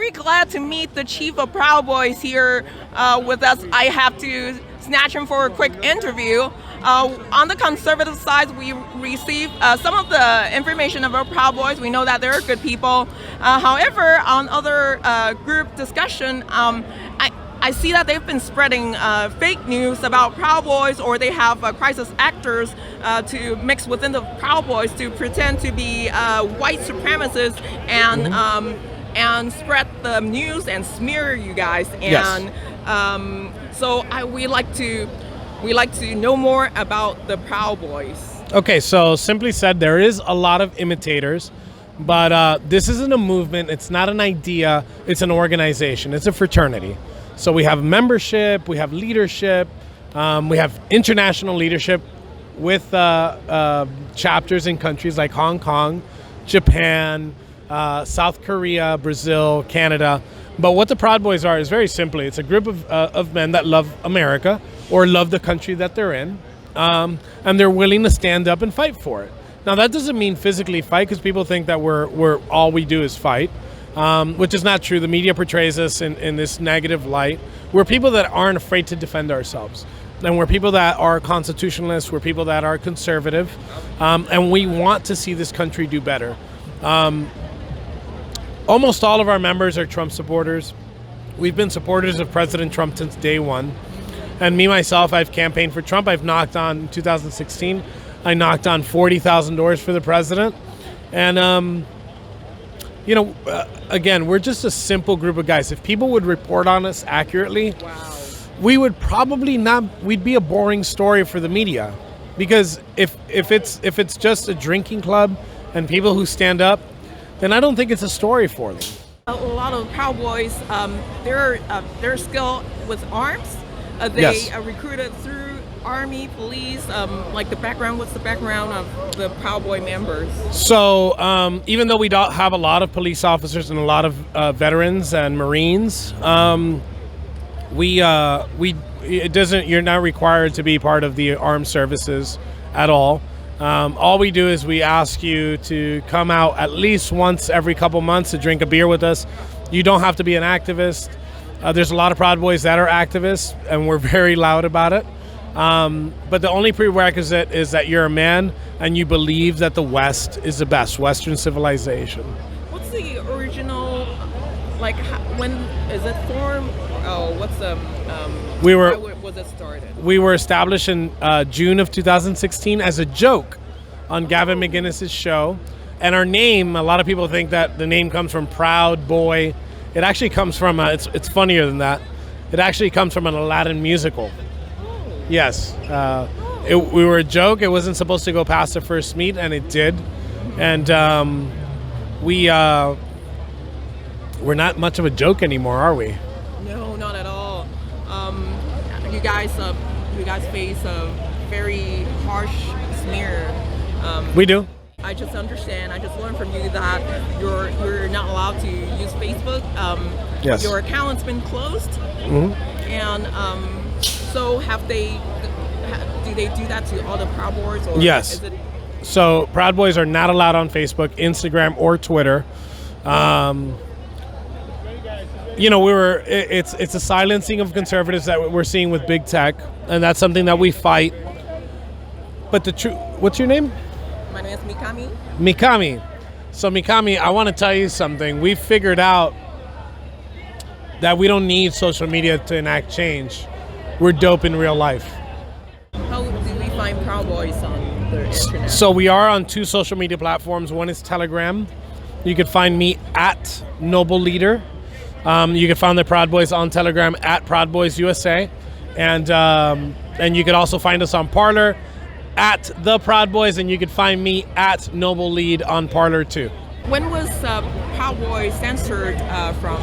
very glad to meet the chief of ProudBoys here with us. I have to snatch him for a quick interview. On the conservative side, we receive some of the information about ProudBoys. We know that they're good people. However, on other group discussion, I see that they've been spreading fake news about ProudBoys, or they have crisis actors to mix within the ProudBoys to pretend to be white supremacists and spread the news and smear you guys. And so we like to know more about the ProudBoys. Okay, so simply said, there is a lot of imitators, but this isn't a movement. It's not an idea. It's an organization. It's a fraternity. So we have membership, we have leadership, we have international leadership with chapters in countries like Hong Kong, Japan, South Korea, Brazil, Canada. But what the Proud Boys are is very simply, it's a group of men that love America or love the country that they're in, and they're willing to stand up and fight for it. Now that doesn't mean physically fight, because people think that we're all we do is fight. Which is not true. The media portrays us in this negative light. We're people that aren't afraid to defend ourselves. And we're people that are constitutionalists. We're people that are conservative. And we want to see this country do better. Almost all of our members are Trump supporters. We've been supporters of President Trump since day one. And me, myself, I've campaigned for Trump. I've knocked on, in 2016, I knocked on 40,000 doors for the president. And, you know, again, we're just a simple group of guys. If people would report on us accurately, we would probably not, we'd be a boring story for the media. Because if it's just a drinking club and people who stand up, then I don't think it's a story for them. A lot of ProudBoys, they're skilled with arms. They are recruited through Army, police, like the background. What's the background of the Proud Boy members? So even though we don't have a lot of police officers and a lot of veterans and Marines, you're not required to be part of the armed services at all. All we do is we ask you to come out at least once every couple months to drink a beer with us. You don't have to be an activist. There's a lot of Proud Boys that are activists, and we're very loud about it. But the only prerequisite is that you're a man and you believe that the West is the best, Western civilization. What's the original, like, when is it formed? Oh, what's the, why was it started? We were established in June of 2016 as a joke on Gavin McInnes's show. And our name, a lot of people think that the name comes from Proud Boy. It actually comes from, it's funnier than that. It actually comes from an Aladdin musical. Yes, we were a joke. It wasn't supposed to go past the first meet, and it did. And we're not much of a joke anymore, are we? No, not at all. You guys face a very harsh smear. We do. I just understand. I just learned from you that you're not allowed to use Facebook. Yes. Your account's been closed. Mm-hmm. And so do they do that to all the Proud Boys? Or yes. So Proud Boys are not allowed on Facebook, Instagram, or Twitter. You know, it's a silencing of conservatives that we're seeing with big tech, and that's something that we fight. But what's your name? My name is Mikami. Mikami. So Mikami, I want to tell you something. We've figured out that we don't need social media to enact change. We're dope in real life. How do we find Proud Boys on the internet? So we are on 2 social media platforms. One is Telegram. You can find me at Noble Leader. You can find the Proud Boys on Telegram at Proud Boys USA. And you can also find us on Parler at The Proud Boys, and you can find me at Noble Lead on Parler too. When was Proud Boys censored from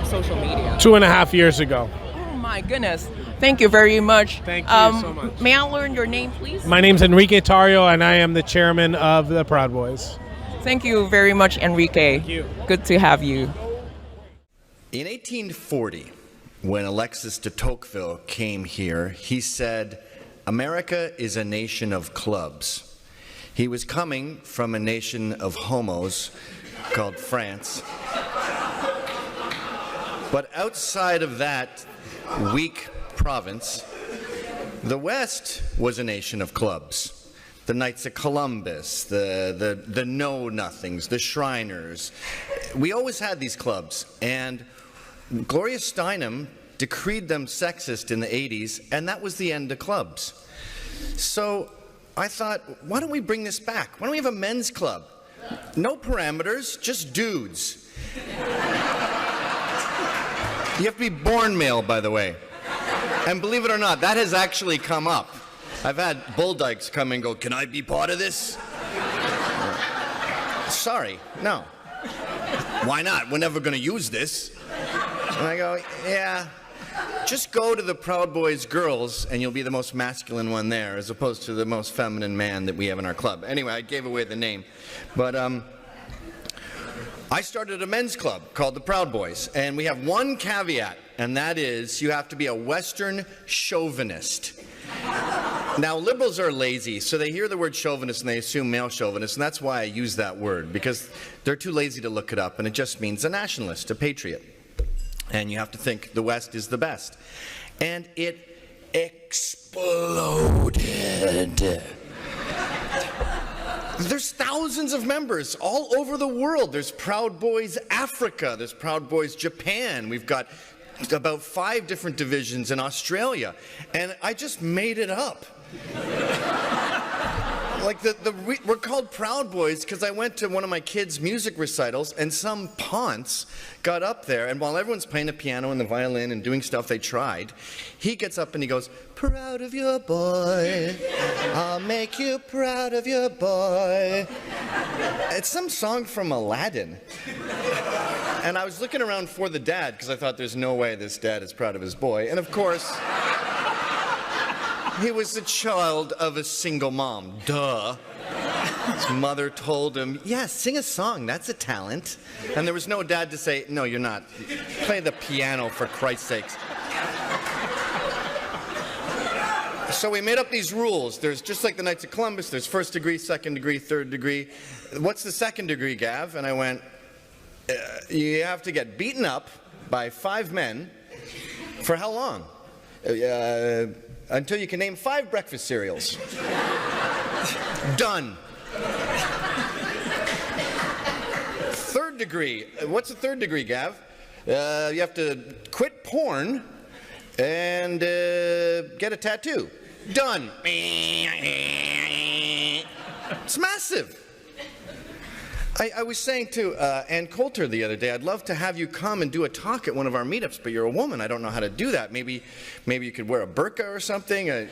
social media? 2.5 years ago. Oh my goodness. Thank you very much. Thank you so much. May I learn your name, please? My name's Enrique Tario, and I am the chairman of the Proud Boys. Thank you very much, Enrique. Thank you. Good to have you. In 1840, when Alexis de Tocqueville came here, he said, "America is a nation of clubs." He was coming from a nation of homos called France. But outside of that weak province, the West was a nation of clubs. The Knights of Columbus, the Know-Nothings, the Shriners. We always had these clubs. And Gloria Steinem decreed them sexist in the 80s, and that was the end of clubs. So I thought, why don't we bring this back? Why don't we have a men's club? No parameters, just dudes. You have to be born male, by the way. And believe it or not, that has actually come up. I've had bull dykes come and go, can I be part of this? Sorry, no. Why not? We're never going to use this. And I go, yeah, just go to the Proud Boys girls and you'll be the most masculine one there as opposed to the most feminine man that we have in our club. Anyway, I gave away the name. But I started a men's club called the Proud Boys, and we have one caveat, and that is you have to be a Western chauvinist. Now, liberals are lazy, so they hear the word chauvinist and they assume male chauvinist, and that's why I use that word, because they're too lazy to look it up, and it just means a nationalist, a patriot. And you have to think the West is the best. And it exploded. There's thousands of members all over the world. There's Proud Boys Africa, there's Proud Boys Japan, we've got about 5 different divisions in Australia, and I just made it up. Like we're called Proud Boys because I went to one of my kids' music recitals and some ponce got up there, and while everyone's playing the piano and the violin and doing stuff they tried, he gets up and he goes, proud of your boy, I'll make you proud of your boy. It's some song from Aladdin. And I was looking around for the dad because I thought there's no way this dad is proud of his boy, and of course he was the child of a single mom. Duh. His mother told him, yeah, sing a song, that's a talent. And there was no dad to say, no, you're not. Play the piano, for Christ's sakes. So we made up these rules. There's, just like the Knights of Columbus, there's first degree, second degree, third degree. What's the second degree, Gav? And I went, you have to get beaten up by 5 men. For how long? Until you can name 5 breakfast cereals. Done. Third degree. What's the third degree, Gav? You have to quit porn and get a tattoo. Done. It's massive. I was saying to Ann Coulter the other day, I'd love to have you come and do a talk at one of our meetups, but you're a woman. I don't know how to do that. Maybe you could wear a burqa or something. Or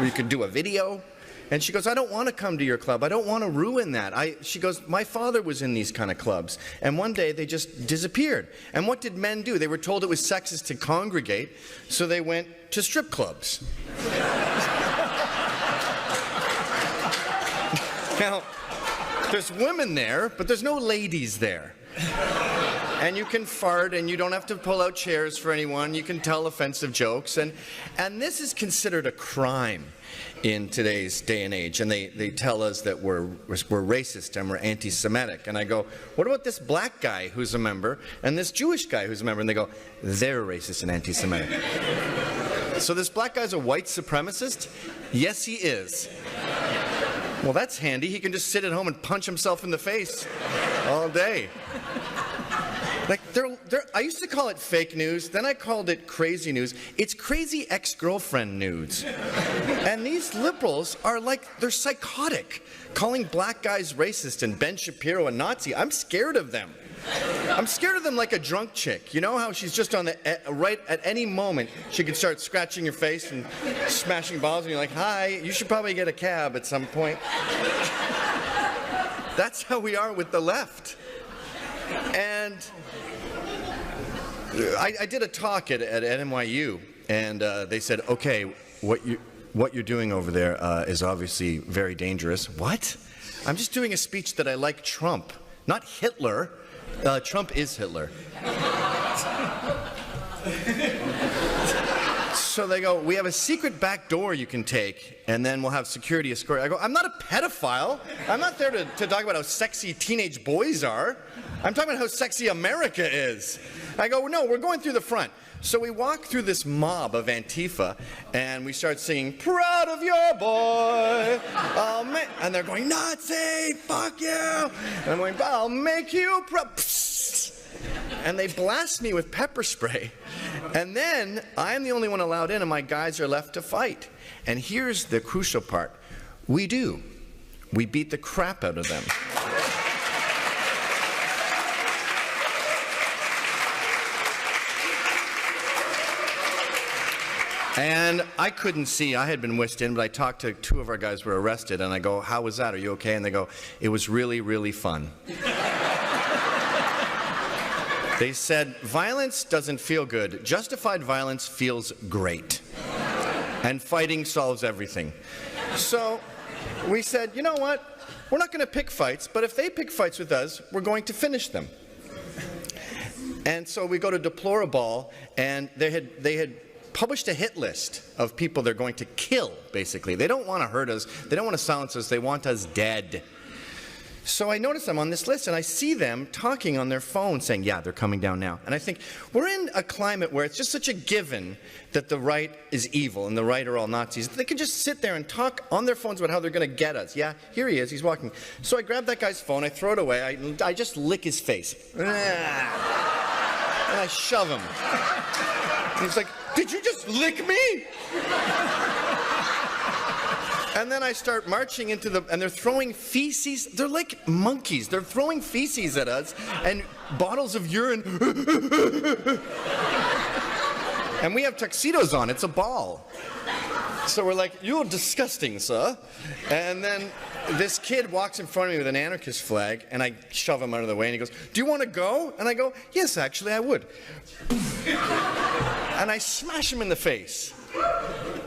you could do a video. And she goes, I don't want to come to your club. I don't want to ruin that. She goes, my father was in these kind of clubs. And one day they just disappeared. And what did men do? They were told it was sexist to congregate, so they went to strip clubs. Now, there's women there, but there's no ladies there. And you can fart, and you don't have to pull out chairs for anyone. You can tell offensive jokes. And this is considered a crime in today's day and age. And they tell us that we're racist and we're anti-Semitic. And I go, what about this black guy who's a member and this Jewish guy who's a member? And they go, they're racist and anti-Semitic. So this black guy's a white supremacist? Yes, he is. Well, that's handy. He can just sit at home and punch himself in the face all day. Like, I used to call it fake news, then I called it crazy news. It's crazy ex-girlfriend news. And these liberals are like, they're psychotic, calling black guys racist and Ben Shapiro a Nazi. I'm scared of them. I'm scared of them like a drunk chick. You know how she's just on the, right at any moment, she can start scratching your face and smashing balls, and you're like, hi, you should probably get a cab at some point. That's how we are with the left. And I did a talk at NYU, and they said, okay, what you're doing over there is obviously very dangerous. What? I'm just doing a speech that I like Trump, not Hitler. Trump is Hitler. So they go, we have a secret back door you can take, and then we'll have security escort. I go, I'm not a pedophile. I'm not there to talk about how sexy teenage boys are. I'm talking about how sexy America is. I go, no, we're going through the front. So we walk through this mob of Antifa, and we start singing, proud of your boy. And they're going, Nazi, fuck you. And I'm going, I'll make you proud. And they blast me with pepper spray. And then I'm the only one allowed in, and my guys are left to fight. And here's the crucial part. We do. We beat the crap out of them. And I couldn't see. I had been whisked in, but I talked to two of our guys who were arrested, and I go, how was that? Are you okay? And they go, it was really, really fun. They said, violence doesn't feel good. Justified violence feels great. And fighting solves everything. So we said, you know what? We're not going to pick fights, but if they pick fights with us, we're going to finish them. And so we go to Deplorable, and they had published a hit list of people they're going to kill, basically. They don't want to hurt us. They don't want to silence us. They want us dead. So I notice I'm on this list, and I see them talking on their phone saying, yeah, they're coming down now. And I think, we're in a climate where it's just such a given that the right is evil and the right are all Nazis. They can just sit there and talk on their phones about how they're going to get us. Yeah, here he is, he's walking. So I grab that guy's phone, I throw it away, I just lick his face. And I shove him. And he's like, did you just lick me? And then I start marching into the, and they're throwing feces. They're like monkeys. They're throwing feces at us and bottles of urine. And we have tuxedos on. It's a ball. So we're like, you're disgusting, sir. And then this kid walks in front of me with an anarchist flag, and I shove him out of the way, and he goes, do you want to go? And I go, yes, actually, I would. And I smash him in the face.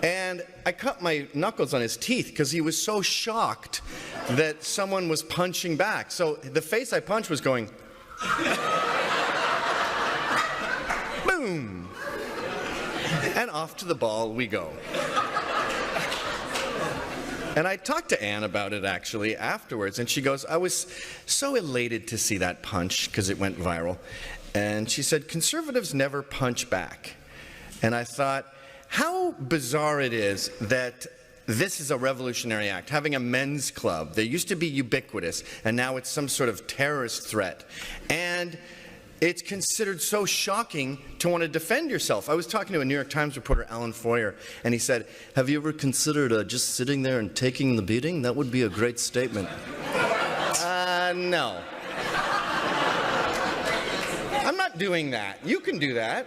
And I cut my knuckles on his teeth because he was so shocked that someone was punching back. So the face I punched was going, boom. And off to the ball we go. And I talked to Anne about it actually afterwards, and she goes, I was so elated to see that punch because it went viral. And she said, conservatives never punch back. And I thought, how bizarre it is that this is a revolutionary act. Having a men's club, they used to be ubiquitous, and now it's some sort of terrorist threat. And it's considered so shocking to want to defend yourself. I was talking to a New York Times reporter, Alan Foyer, and he said, have you ever considered just sitting there and taking the beating? That would be a great statement. No. I'm not doing that. You can do that.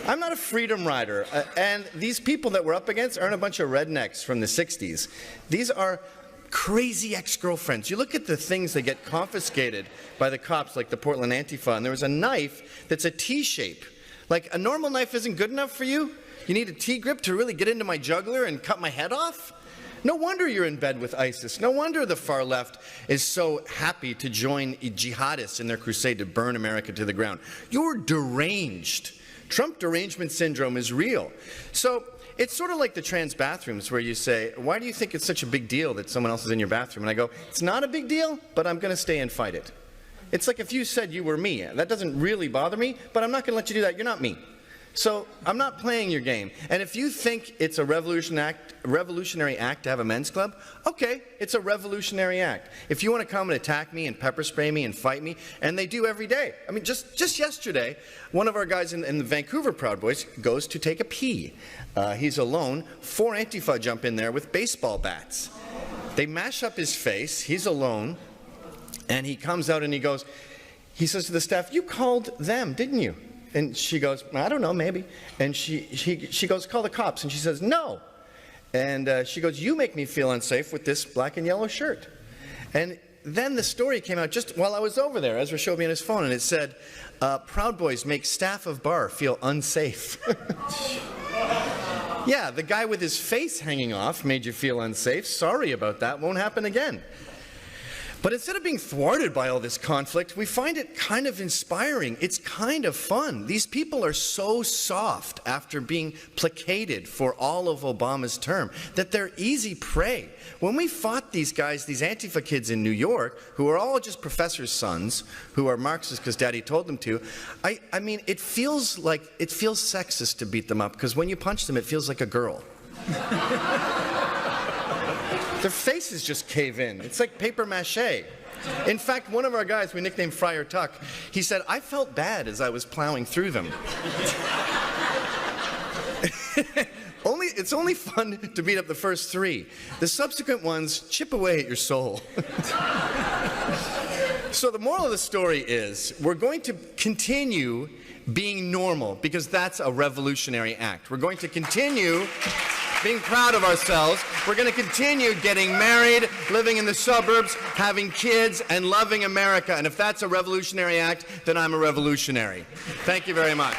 I'm not a freedom rider, and these people that we're up against aren't a bunch of rednecks from the 60s. These are crazy ex-girlfriends. You look at the things that get confiscated by the cops, like the Portland Antifa, and there was a knife that's a T-shape. Like, a normal knife isn't good enough for you? You need a T-grip to really get into my jugular and cut my head off? No wonder you're in bed with ISIS. No wonder the far left is so happy to join jihadists in their crusade to burn America to the ground. You're deranged. Trump derangement syndrome is real. So it's sort of like the trans bathrooms where you say, why do you think it's such a big deal that someone else is in your bathroom? And I go, it's not a big deal, but I'm going to stay and fight it. It's like if you said you were me. That doesn't really bother me, but I'm not going to let you do that. You're not me. So I'm not playing your game. And if you think it's a revolutionary act to have a men's club, okay, it's a revolutionary act. If you want to come and attack me and pepper spray me and fight me, and they do every day. I mean, just yesterday, one of our guys in the Vancouver Proud Boys goes to take a pee. He's alone. 4 Antifa jump in there with baseball bats. They mash up his face. He's alone. And he comes out and he says to the staff, you called them, didn't you? And she goes, I don't know, maybe. And she goes, call the cops. And she says, no. And she goes, you make me feel unsafe with this black and yellow shirt. And then the story came out just while I was over there. Ezra showed me on his phone, and it said, Proud Boys make staff of bar feel unsafe. Yeah, the guy with his face hanging off made you feel unsafe. Sorry about that. Won't happen again. But instead of being thwarted by all this conflict, we find it kind of inspiring. It's kind of fun. These people are so soft after being placated for all of Obama's term that they're easy prey. When we fought these guys, these Antifa kids in New York, who are all just professors' sons, who are Marxists because daddy told them to, I mean, it feels sexist to beat them up, because when you punch them, it feels like a girl. Their faces just cave in. It's like paper mache. In fact, one of our guys we nicknamed Friar Tuck, he said, I felt bad as I was plowing through them. It's only fun to beat up the first three. The subsequent ones chip away at your soul. So the moral of the story is, we're going to continue being normal, because that's a revolutionary act. We're going to continue being proud of ourselves. We're going to continue getting married, living in the suburbs, having kids, and loving America. And if that's a revolutionary act, then I'm a revolutionary. Thank you very much.